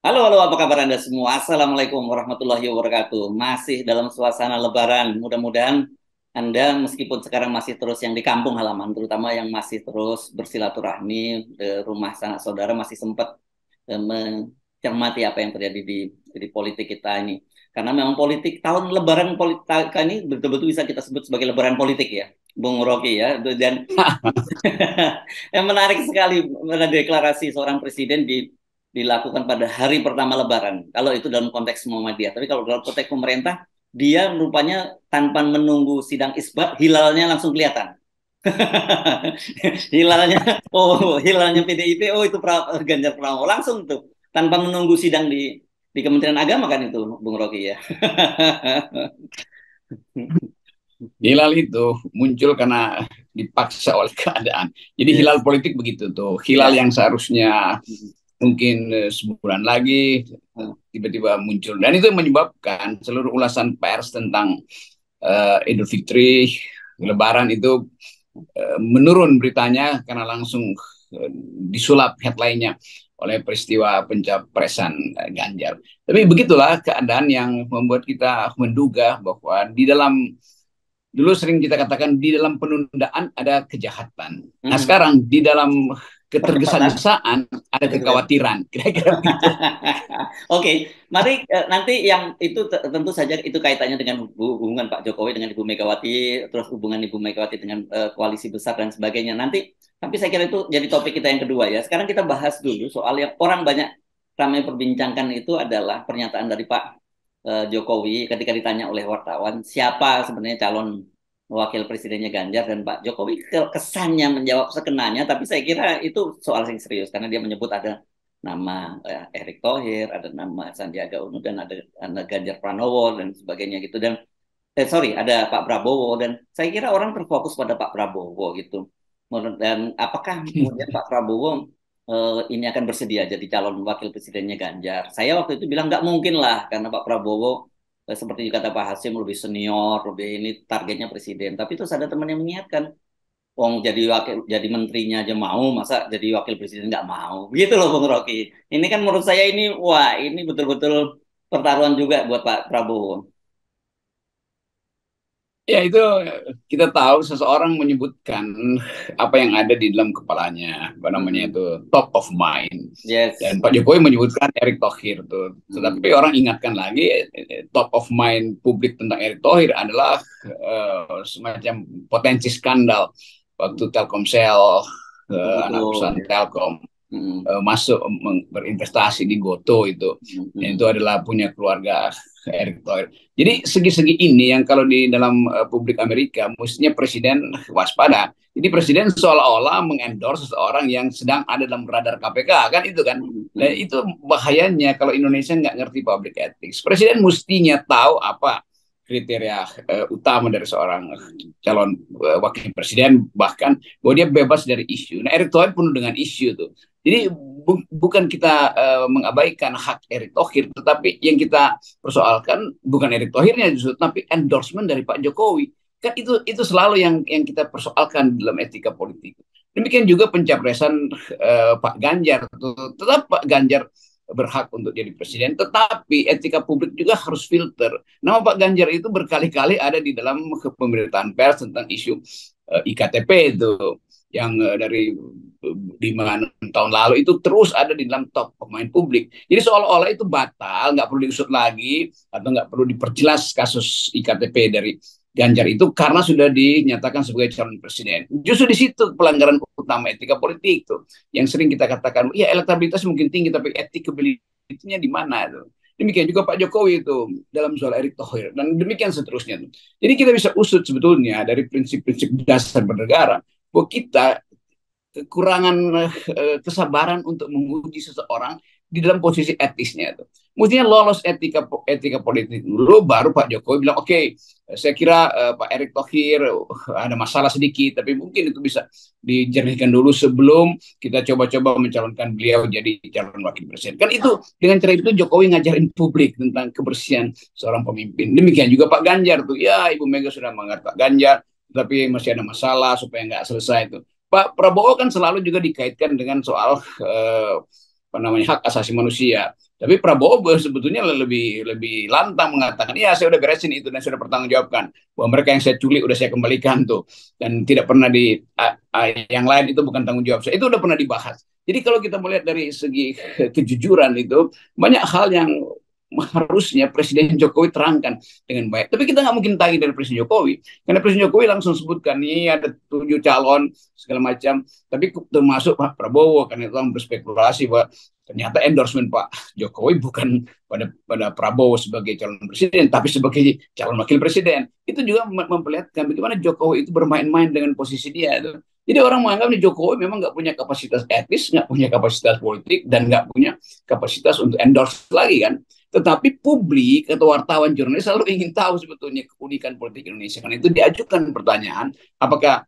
Halo, halo, apa kabar Anda semua? Assalamualaikum warahmatullahi wabarakatuh. Masih dalam suasana Lebaran. Mudah-mudahan Anda meskipun sekarang masih terus yang di kampung halaman, terutama yang masih terus bersilaturahmi di rumah sanak saudara masih sempat mencermati apa yang terjadi di politik kita ini. Karena memang politik tahun Lebaran politik ini betul-betul bisa kita sebut sebagai Lebaran politik ya, Bung Rocky ya. Dan yang menarik sekali pada deklarasi seorang presiden dilakukan pada hari pertama Lebaran. Kalau itu dalam konteks Muhammadiyah. Tapi kalau dalam konteks pemerintah, dia rupanya tanpa menunggu sidang isbat, hilalnya langsung kelihatan. hilalnya, hilalnya PDIP, itu Ganjar Pranowo langsung tuh, tanpa menunggu sidang di Kementerian Agama kan itu, Bung Rocky ya. Hilal itu muncul karena dipaksa oleh keadaan. Jadi hilal Yes. politik begitu tuh. Hilal Ya. yang seharusnya mungkin sebulan lagi tiba-tiba muncul. Dan itu yang menyebabkan seluruh ulasan pers tentang Idul Fitri, Lebaran itu menurun beritanya karena langsung disulap headline-nya oleh peristiwa pencapresan Ganjar. Tapi begitulah keadaan yang membuat kita menduga bahwa di dalam dulu sering kita katakan di dalam penundaan ada kejahatan. Nah Mhm. sekarang di dalam Percepatan. ketergesa-gesaan ada kekhawatiran. Kira-kira begitu. Oke, mari nanti yang itu tentu saja itu kaitannya dengan hubungan Pak Jokowi dengan Ibu Megawati, terus hubungan Ibu Megawati dengan koalisi besar dan sebagainya. Nanti, tapi saya kira itu jadi topik kita yang kedua ya. Sekarang kita bahas dulu soal yang orang banyak ramai perbincangkan itu adalah pernyataan dari Pak Jokowi ketika ditanya oleh wartawan siapa sebenarnya calon wakil presidennya Ganjar, dan Pak Jokowi kesannya menjawab sekenanya, tapi saya kira itu soal yang serius karena dia menyebut ada nama Erick Thohir, ada nama Sandiaga Uno, dan ada Ganjar Pranowo dan sebagainya gitu. Dan sorry, ada Pak Prabowo, dan saya kira orang terfokus pada Pak Prabowo gitu. Dan apakah kemudian Pak Prabowo ini akan bersedia jadi calon wakil presidennya Ganjar? Saya waktu itu bilang nggak mungkin lah karena Pak Prabowo seperti kata Pak Hasim lebih senior, lebih ini targetnya presiden. Tapi terus ada teman yang mengingatkan, Wong jadi wakil, jadi menterinya aja mau, masa jadi wakil presiden nggak mau? Gitu loh Bung Rocky. Ini kan menurut saya ini, wah ini betul-betul pertaruhan juga buat Pak Prabowo. Ya itu kita tahu seseorang menyebutkan apa yang ada di dalam kepalanya, apa namanya Mm-mm. itu top of mind. Yes. Dan Pak Jokowi menyebutkan Erick Thohir tuh. Tetapi Mm-mm. orang ingatkan lagi top of mind publik tentang Erick Thohir adalah semacam potensi skandal waktu Telkomsel, anak Betul. perusahaan Telkom Mm-mm. masuk berinvestasi di Goto itu. Dan itu Mm-mm. adalah punya keluarga Erick Thohir. Jadi segi-segi ini yang kalau di dalam publik Amerika mestinya presiden waspada. Jadi presiden seolah-olah mengendorse seseorang yang sedang ada dalam radar KPK kan itu kan. Nah, Mm-mm. itu bahayanya kalau Indonesia nggak ngerti public ethics. Presiden mestinya tahu apa kriteria utama dari seorang calon wakil presiden, bahkan bahwa dia bebas dari isu. Nah, Erick Thohir penuh dengan isu tuh. Jadi bukan kita mengabaikan hak Erick Thohir, tetapi yang kita persoalkan bukan Erick Thohirnya justru, tapi endorsement dari Pak Jokowi. Kan itu selalu yang kita persoalkan dalam etika politik. Demikian juga pencapresan Pak Ganjar. Tetap Pak Ganjar berhak untuk jadi presiden, tetapi etika publik juga harus filter. Nama Pak Ganjar itu berkali-kali ada di dalam pemberitaan pers tentang isu IKTP itu yang dari 5-6 tahun lalu itu terus ada di dalam top pemain publik. Jadi seolah-olah itu batal, nggak perlu diusut lagi atau nggak perlu diperjelas kasus IKTP dari Ganjar itu karena sudah dinyatakan sebagai calon presiden. Justru di situ pelanggaran utama etika politik itu yang sering kita katakan, ya elektabilitas mungkin tinggi tapi etikabilitasnya di mana itu. Demikian juga Pak Jokowi itu dalam soal Erick Thohir dan demikian seterusnya. Jadi kita bisa usut sebetulnya dari prinsip-prinsip dasar bernegara bahwa kita kekurangan kesabaran untuk menguji seseorang di dalam posisi etisnya itu. Mestinya lolos etika politik dulu, baru Pak Jokowi bilang, oke, saya kira Pak Erick Thohir ada masalah sedikit, tapi mungkin itu bisa dijernihkan dulu sebelum kita coba-coba mencalonkan beliau jadi calon wakil presiden. Kan itu dengan cara itu Jokowi ngajarin publik tentang kebersihan seorang pemimpin. Demikian juga Pak Ganjar tuh, ya Ibu Mega sudah mengatakan Pak Ganjar, tapi masih ada masalah supaya nggak selesai itu. Pak Prabowo kan selalu juga dikaitkan dengan soal apa namanya hak asasi manusia. Tapi Prabowo sebetulnya lebih lantang mengatakan, ya saya udah beresin itu dan sudah pertanggungjawabkan bahwa mereka yang saya culik udah saya kembalikan tuh, dan tidak pernah yang lain itu bukan tanggung jawab saya. Itu udah pernah dibahas. Jadi kalau kita melihat dari segi kejujuran itu, banyak hal yang harusnya Presiden Jokowi terangkan dengan baik. Tapi kita nggak mungkin tagih dari Presiden Jokowi, karena Presiden Jokowi langsung sebutkan nih ada 7 calon segala macam. Tapi termasuk Pak Prabowo, karena itu berspekulasi bahwa ternyata endorsement Pak Jokowi bukan pada Prabowo sebagai calon presiden, tapi sebagai calon wakil presiden. Itu juga memperlihatkan bagaimana Jokowi itu bermain-main dengan posisi dia. Jadi orang menganggap nih Jokowi memang nggak punya kapasitas etis, nggak punya kapasitas politik, dan nggak punya kapasitas untuk endorse lagi kan. Tetapi publik atau wartawan jurnalis selalu ingin tahu sebetulnya keunikan politik Indonesia. Karena itu diajukan pertanyaan, apakah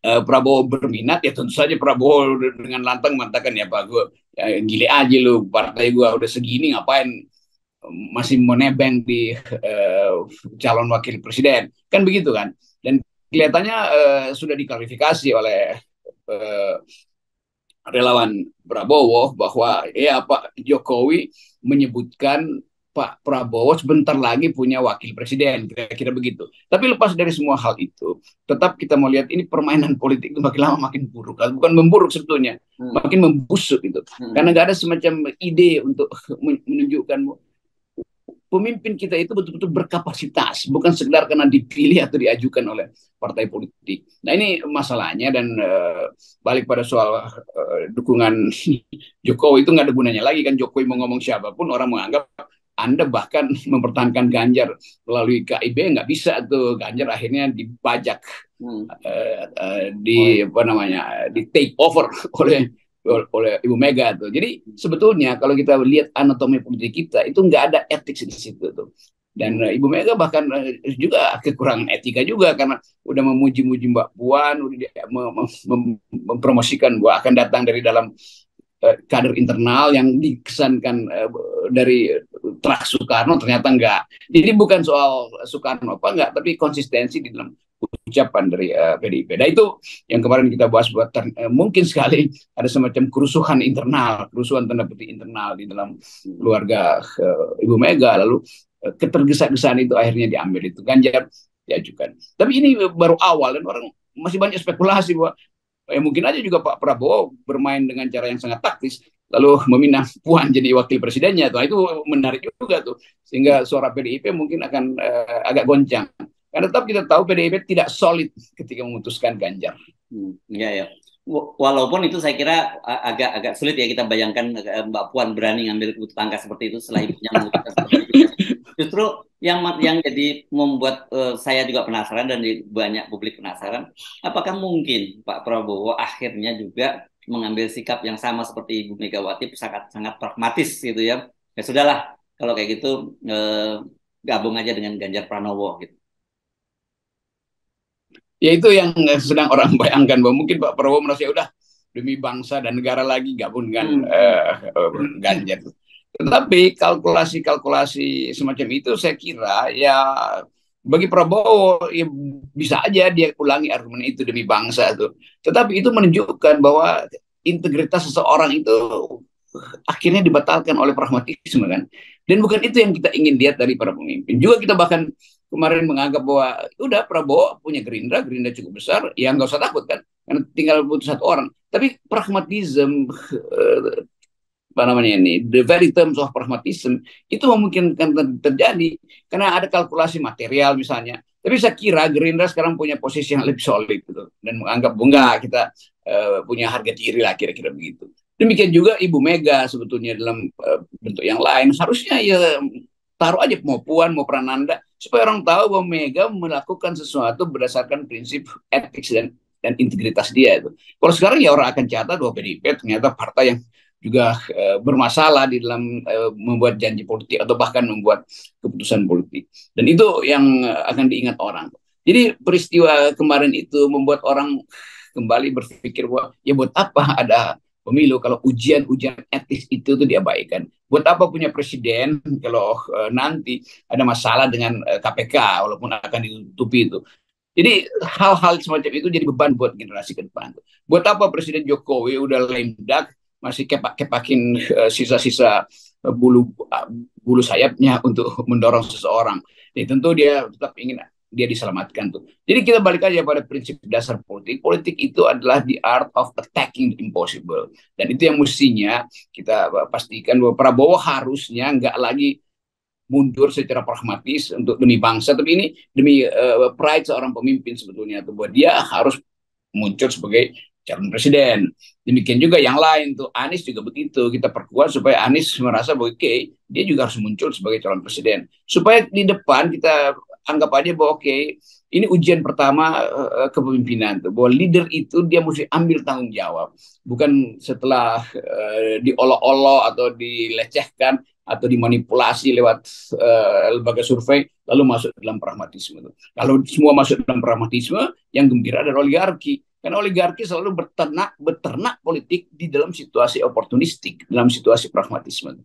Prabowo berminat? Ya tentu saja Prabowo dengan lantang mengatakan, ya Pak, gue ya, gile aja lu, partai gue udah segini ngapain masih mau nebeng di calon wakil presiden, kan begitu kan. Dan kelihatannya sudah diklarifikasi oleh relawan Prabowo bahwa ya Pak Jokowi menyebutkan Pak Prabowo sebentar lagi punya wakil presiden, kira-kira begitu. Tapi lepas dari semua hal itu, tetap kita mau lihat ini permainan politik itu makin lama makin buruk. Bukan memburuk sebetulnya, makin membusuk itu. Karena nggak ada semacam ide untuk menunjukkan pemimpin kita itu betul-betul berkapasitas, bukan sekedar karena dipilih atau diajukan oleh partai politik. Nah ini masalahnya, dan balik pada soal dukungan Jokowi itu nggak ada gunanya lagi kan. Jokowi mau ngomong siapapun orang menganggap Anda bahkan mempertahankan Ganjar melalui KIB nggak bisa tuh. Ganjar akhirnya dibajak, di take over oleh Ibu Mega tuh. Jadi sebetulnya kalau kita lihat anatomi politik kita itu nggak ada etik di situ tuh. Dan Ibu Mega bahkan juga kekurangan etika juga, karena udah memuji-muji Mbak Puan, udah mempromosikan bahwa akan datang dari dalam kader internal yang dikesankan dari terak Soekarno, ternyata enggak. Jadi bukan soal Soekarno apa enggak, tapi konsistensi di dalam ucapan dari PDIP. Nah itu yang kemarin kita bahas, buat mungkin sekali ada semacam kerusuhan internal, kerusuhan tanda petik internal di dalam keluarga Ibu Mega, lalu ketergesa-gesaan itu akhirnya diambil itu Ganjar diajukan. Tapi ini baru awal, dan orang masih banyak spekulasi bahwa mungkin aja juga Pak Prabowo bermain dengan cara yang sangat taktis, lalu meminang Puan jadi wakil presidennya. Tuh, itu menarik juga tuh, sehingga suara PDIP mungkin akan agak goncang. Karena tetap kita tahu PDIP tidak solid ketika memutuskan Ganjar. Iya ya. Walaupun itu saya kira agak sulit ya kita bayangkan Mbak Puan berani ngambil langkah seperti itu setelah ibunya memutuskan seperti itu. Justru yang jadi membuat saya juga penasaran, dan banyak publik penasaran, apakah mungkin Pak Prabowo akhirnya juga mengambil sikap yang sama seperti Ibu Megawati, sangat pragmatis gitu ya. Ya sudahlah, kalau kayak gitu gabung aja dengan Ganjar Pranowo gitu. Ya itu yang sedang orang bayangkan, bahwa mungkin Pak Prabowo merasa udah demi bangsa dan negara lagi gabung dengan Ganjar. Tetapi kalkulasi semacam itu saya kira ya bagi Prabowo ya bisa aja dia ulangi argumen itu demi bangsa itu. Tetapi itu menunjukkan bahwa integritas seseorang itu akhirnya dibatalkan oleh pragmatisme kan. Dan bukan itu yang kita ingin lihat dari para pemimpin. Juga kita bahkan kemarin menganggap bahwa udah Prabowo punya Gerindra cukup besar, ya nggak usah takut kan, karena tinggal butuh satu orang. Tapi pragmatisme, apa namanya ini, the very terms of pragmatism itu memungkinkan terjadi karena ada kalkulasi material misalnya. Tapi saya kira Gerindra sekarang punya posisi yang lebih solid gitu, dan menganggap enggak, kita punya harga diri lah, kira-kira begitu. Demikian juga Ibu Mega sebetulnya dalam bentuk yang lain, harusnya ya taruh aja mau Puan mau Prananda, supaya orang tahu bahwa Mega melakukan sesuatu berdasarkan prinsip etik dan integritas dia itu. Kalau sekarang ya orang akan catat bahwa PDIP ternyata partai yang juga bermasalah di dalam membuat janji politik atau bahkan membuat keputusan politik. Dan itu yang akan diingat orang. Jadi peristiwa kemarin itu membuat orang kembali berpikir bahwa ya buat apa ada pemilu kalau ujian-ujian etis itu tuh diabaikan. Buat apa punya presiden kalau nanti ada masalah dengan KPK walaupun akan ditutupi itu. Jadi hal-hal semacam itu jadi beban buat generasi ke depan. Buat apa Presiden Jokowi udah lame duck masih kepak-kepakin sisa-sisa bulu bulu sayapnya untuk mendorong seseorang. Jadi tentu dia tetap ingin dia diselamatkan tuh. Jadi kita balik aja pada prinsip dasar politik. Politik itu adalah the art of attacking the impossible. Dan itu yang mestinya kita pastikan bahwa Prabowo harusnya nggak lagi mundur secara pragmatis untuk demi bangsa, tapi ini demi pride seorang pemimpin sebetulnya tuh, bahwa dia harus muncul sebagai calon presiden. Demikian juga yang lain tuh, Anies juga begitu. Kita perkuat supaya Anies merasa bahwa dia juga harus muncul sebagai calon presiden. Supaya di depan kita anggap aja bahwa ini ujian pertama kepemimpinan tuh, bahwa leader itu dia mesti ambil tanggung jawab, bukan setelah diolok-olok atau dilecehkan atau dimanipulasi lewat lembaga survei lalu masuk dalam pragmatisme. Kalau semua masuk dalam pragmatisme, yang gembira adalah oligarki. Karena oligarki selalu beternak politik di dalam situasi oportunistik, dalam situasi pragmatisme.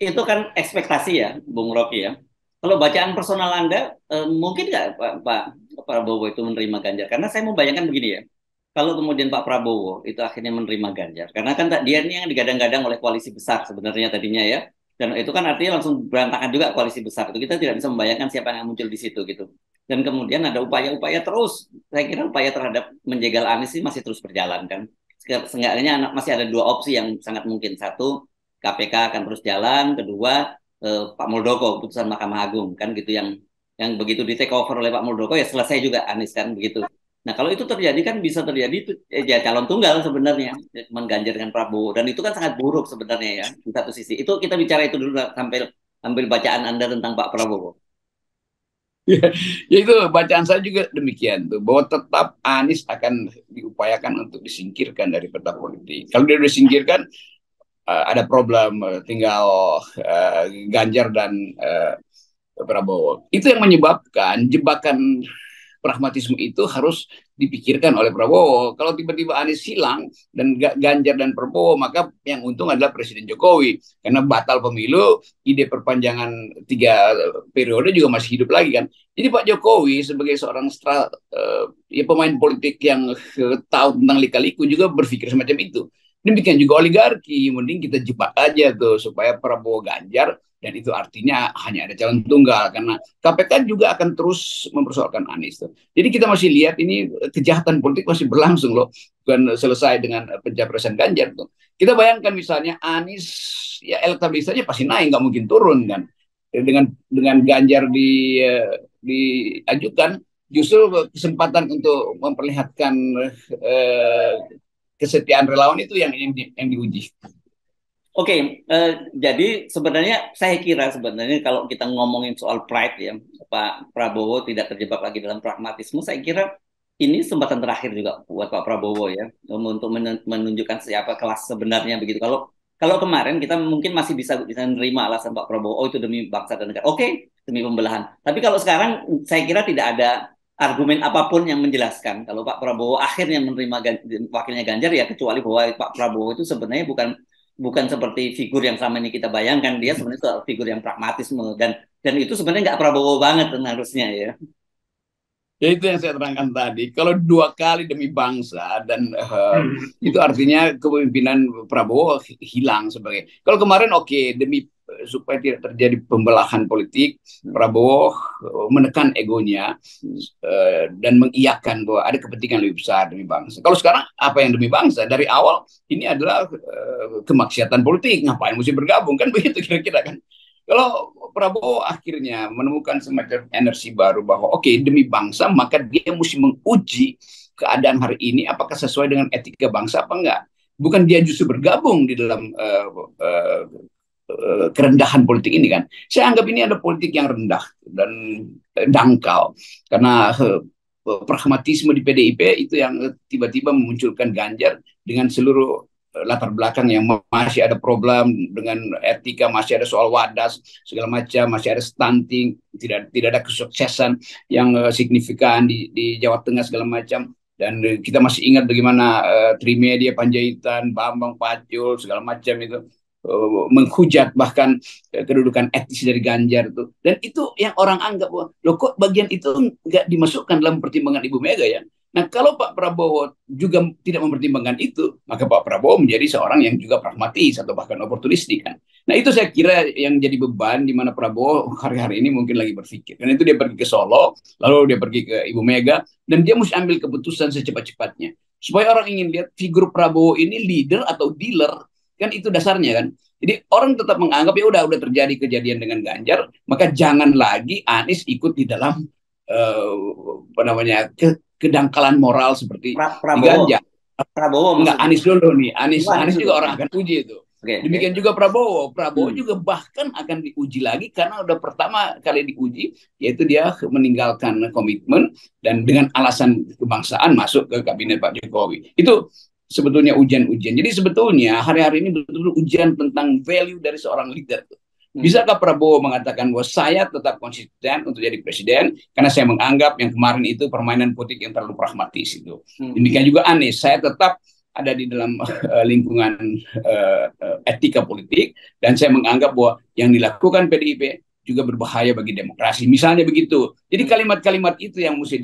Itu kan ekspektasi ya, Bung Rocky ya. Kalau bacaan personal Anda, mungkin nggak Pak Prabowo itu menerima Ganjar? Karena saya membayangkan begini ya, kalau kemudian Pak Prabowo itu akhirnya menerima Ganjar, karena kan dia ini yang digadang-gadang oleh koalisi besar sebenarnya tadinya ya, dan itu kan artinya langsung berantakan juga koalisi besar itu. Kita tidak bisa membayangkan siapa yang muncul di situ gitu. Dan kemudian ada upaya-upaya terus, saya kira upaya terhadap menjegal Anies ini masih terus berjalan kan. Seenggaknya masih ada dua opsi yang sangat mungkin. Satu, KPK akan terus jalan. Kedua, Pak Muldoko, putusan Mahkamah Agung kan gitu, yang begitu di take over oleh Pak Muldoko ya selesai juga Anies kan begitu. Nah kalau itu terjadi kan bisa terjadi itu ya calon tunggal sebenarnya Ganjar dengan Prabowo, dan itu kan sangat buruk sebenarnya ya di satu sisi. Itu kita bicara itu dulu sambil ambil bacaan Anda tentang Pak Prabowo. Ya, itu bacaan saya juga demikian tuh, bahwa tetap Anies akan diupayakan untuk disingkirkan dari peta politik. Kalau dia disingkirkan, ada problem, tinggal Ganjar dan Prabowo. Itu yang menyebabkan jebakan pragmatisme itu harus dipikirkan oleh Prabowo. Kalau tiba-tiba Anies hilang dan Ganjar dan Prabowo, maka yang untung adalah Presiden Jokowi. Karena batal pemilu, ide perpanjangan 3 periode juga masih hidup lagi kan. Jadi Pak Jokowi sebagai seorang pemain politik yang tahu tentang lika-liku juga berpikir semacam itu. Demikian juga oligarki, mending kita jebak aja tuh supaya Prabowo Ganjar, dan itu artinya hanya ada calon tunggal, karena KPK juga akan terus mempersoalkan Anies tuh. Jadi kita masih lihat ini kejahatan politik masih berlangsung loh, bukan selesai dengan pencapresan Ganjar tuh. Kita bayangkan misalnya Anies, ya elektabilitasnya pasti naik, nggak mungkin turun kan. Dengan Ganjar diajukan, justru kesempatan untuk memperlihatkan kesetiaan relawan itu yang diuji. Oke, jadi sebenarnya saya kira sebenarnya kalau kita ngomongin soal pride ya, Pak Prabowo tidak terjebak lagi dalam pragmatisme. Saya kira ini kesempatan terakhir juga buat Pak Prabowo ya untuk menunjukkan siapa kelas sebenarnya begitu. Kalau kemarin kita mungkin masih bisa menerima alasan Pak Prabowo, oh itu demi bangsa dan negara. Oke, demi pembelahan. Tapi kalau sekarang saya kira tidak ada argumen apapun yang menjelaskan kalau Pak Prabowo akhirnya menerima wakilnya Ganjar ya, kecuali bahwa Pak Prabowo itu sebenarnya bukan seperti figur yang selama ini kita bayangkan. Dia sebenarnya figur yang pragmatisme, dan itu sebenarnya nggak Prabowo banget harusnya ya. Ya itu yang saya terangkan tadi. Kalau 2 kali demi bangsa, dan itu artinya kepemimpinan Prabowo hilang sebagai. Kalau kemarin demi supaya tidak terjadi pembelahan politik, Prabowo menekan egonya dan mengiyakan bahwa ada kepentingan lebih besar demi bangsa. Kalau sekarang apa yang demi bangsa? Dari awal ini adalah kemaksiatan politik. Ngapain mesti bergabung kan begitu kira-kira kan? Kalau Prabowo akhirnya menemukan semacam energi baru bahwa demi bangsa, maka dia mesti menguji keadaan hari ini apakah sesuai dengan etika bangsa apa enggak. Bukan dia justru bergabung di dalam kerendahan politik ini kan. Saya anggap ini ada politik yang rendah dan dangkal, karena pragmatisme di PDIP itu yang tiba-tiba memunculkan Ganjar dengan seluruh latar belakang yang masih ada problem dengan etika, masih ada soal wadas segala macam, masih ada stunting, tidak ada kesuksesan yang signifikan di Jawa Tengah segala macam. Dan kita masih ingat bagaimana Trimedia Panjaitan, Bambang Pacul segala macam itu menghujat bahkan kedudukan etis dari Ganjar itu. Dan itu yang orang anggap loh kok bagian itu nggak dimasukkan dalam pertimbangan Ibu Mega ya. Nah, kalau Pak Prabowo juga tidak mempertimbangkan itu, maka Pak Prabowo menjadi seorang yang juga pragmatis atau bahkan oportunistik kan. Nah, itu saya kira yang jadi beban di mana Prabowo hari-hari ini mungkin lagi berpikir. Karena itu dia pergi ke Solo, lalu dia pergi ke Ibu Mega, dan dia mesti ambil keputusan secepat-cepatnya. Supaya orang ingin lihat figur Prabowo ini leader atau dealer, kan itu dasarnya kan. Jadi orang tetap menganggap ya udah terjadi kejadian dengan Ganjar, maka jangan lagi Anies ikut di dalam apa namanya kedangkalan moral seperti di Prabowo, Ganjar. Prabowo Enggak, maksudnya. Anies dulu nih. Oh, Anies Anies dulu. juga orang akan uji itu. Oke, oke. Demikian juga Prabowo. Prabowo Hmm. juga bahkan akan diuji lagi karena udah pertama kali diuji, yaitu dia meninggalkan komitmen dan dengan alasan kebangsaan masuk ke kabinet Pak Jokowi. Itu sebetulnya ujian-ujian. Jadi sebetulnya hari-hari ini betul-betul ujian tentang value dari seorang leader. Bisakah Prabowo mengatakan bahwa saya tetap konsisten untuk jadi presiden karena saya menganggap yang kemarin itu permainan politik yang terlalu pragmatis itu. Demikian juga Anies, saya tetap ada di dalam lingkungan etika politik dan saya menganggap bahwa yang dilakukan PDIP juga berbahaya bagi demokrasi. Misalnya begitu. Jadi kalimat-kalimat itu yang mesti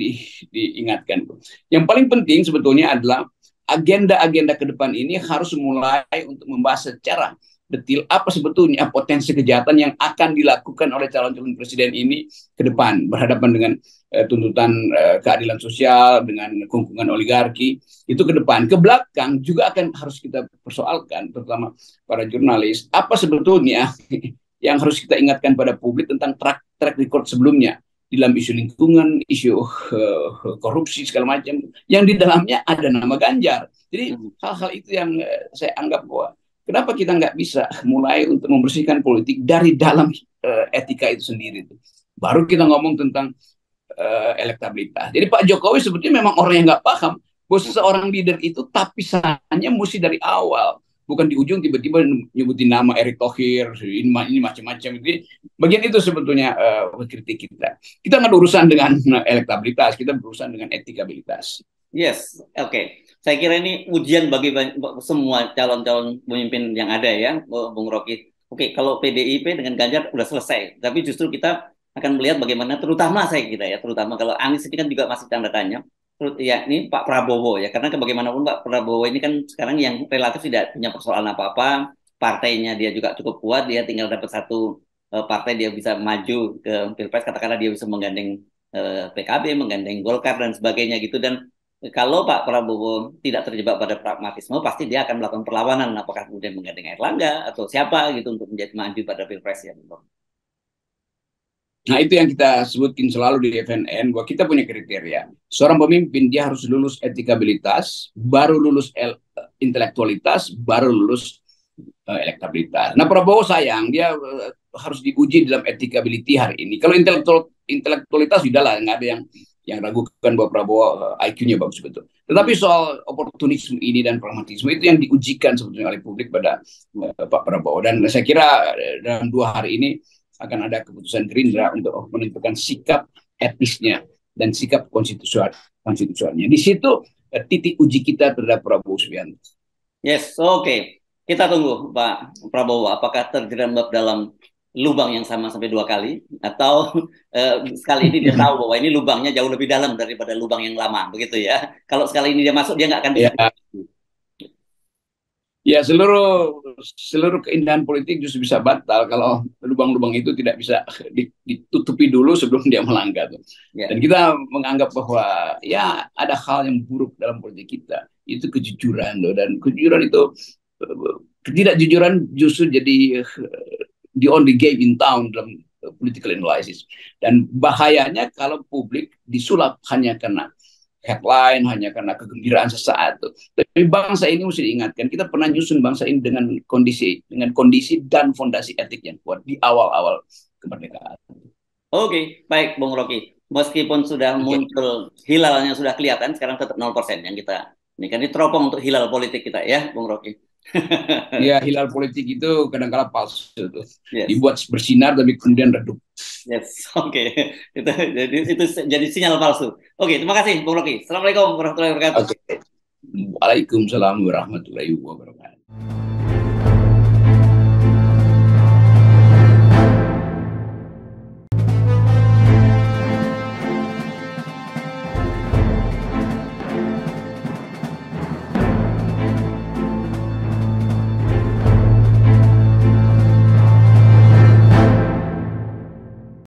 diingatkan. Yang paling penting sebetulnya adalah agenda-agenda ke depan ini harus mulai untuk membahas secara detil apa sebetulnya potensi kejahatan yang akan dilakukan oleh calon-calon presiden ini ke depan berhadapan dengan tuntutan keadilan sosial, dengan kungkungan oligarki itu ke depan. Ke belakang juga akan harus kita persoalkan, terutama para jurnalis, apa sebetulnya yang harus kita ingatkan pada publik tentang track record sebelumnya di dalam isu lingkungan, isu korupsi segala macam, yang di dalamnya ada nama Ganjar. Jadi hal-hal itu yang saya anggap bahwa kenapa kita nggak bisa mulai untuk membersihkan politik dari dalam etika itu sendiri. Baru kita ngomong tentang elektabilitas. Jadi Pak Jokowi sebetulnya memang orang yang nggak paham bahwa seorang leader itu tapisannya mesti dari awal. Bukan di ujung tiba-tiba nyebutin nama Erick Thohir, ini macam-macam. Jadi bagian itu sebetulnya kritik kita. Kita nggak urusan dengan elektabilitas, kita berurusan dengan etikabilitas. Yes, oke. Saya kira ini ujian bagi semua calon-calon pemimpin yang ada ya, Bung Rocky. Oke, kalau PDIP dengan Ganjar udah selesai, tapi justru kita akan melihat bagaimana, terutama saya kira ya, terutama kalau Anies ini kan juga masih tanda tanya. Ya, ini Pak Prabowo ya, karena bagaimanapun Pak Prabowo ini kan sekarang yang relatif tidak punya persoalan apa-apa, partainya dia juga cukup kuat, dia tinggal dapat satu partai dia bisa maju ke Pilpres, katakanlah dia bisa menggandeng PKB, menggandeng Golkar dan sebagainya gitu. Dan kalau Pak Prabowo tidak terjebak pada pragmatisme, pasti dia akan melakukan perlawanan, apakah kemudian menggandeng Airlangga atau siapa gitu untuk menjadi maju pada Pilpres ya. Nah, itu yang kita sebutin selalu di FNN, bahwa kita punya kriteria. Seorang pemimpin, dia harus lulus etikabilitas, baru lulus intelektualitas, baru lulus elektabilitas. Nah, Prabowo sayang, dia harus diuji dalam etikability hari ini. Kalau intelektualitas, sudahlah, nggak ada yang ragukan bahwa Prabowo IQ-nya bagus betul. Tetapi soal oportunisme ini dan pragmatisme itu yang diujikan sebetulnya oleh publik pada Pak Prabowo. Dan saya kira dalam 2 hari ini akan ada keputusan Gerindra untuk menentukan sikap etisnya dan sikap konstitusionalnya. Di situ titik uji kita terhadap Prabowo Subianto. Yes, oke. Kita tunggu Pak Prabowo, apakah terjerembab dalam lubang yang sama sampai 2 kali, atau sekali ini dia tahu bahwa ini lubangnya jauh lebih dalam daripada lubang yang lama, begitu ya. Kalau sekali ini dia masuk, dia nggak akan bisa. Ya, seluruh keindahan politik justru bisa batal kalau lubang-lubang itu tidak bisa ditutupi dulu sebelum dia melanggar. Dan kita menganggap bahwa ya ada hal yang buruk dalam politik kita, itu kejujuran. Dan kejujuran itu, ketidakjujuran justru jadi the only game in town dalam political analysis. Dan bahayanya kalau publik disulap hanya karena headline, hanya karena kegembiraan sesaat. Tapi bangsa ini mesti diingatkan, kita pernah nyusun bangsa ini dengan kondisi dan fondasi etik yang kuat di awal-awal kemerdekaan. Oke, baik Bung Rocky. Meskipun sudah muncul hilalnya, sudah kelihatan, sekarang tetap 0% yang kita ini kan, ini teropong untuk hilal politik kita ya, Bung Rocky. Ya, hilal politik itu kadang-kala palsu tuh. Yes. Dibuat bersinar tapi kemudian redup. Yes, oke. Itu jadi sinyal palsu. Oke, terima kasih Bung Rocky. Assalamualaikum warahmatullahi wabarakatuh. Waalaikumsalam warahmatullahi wabarakatuh.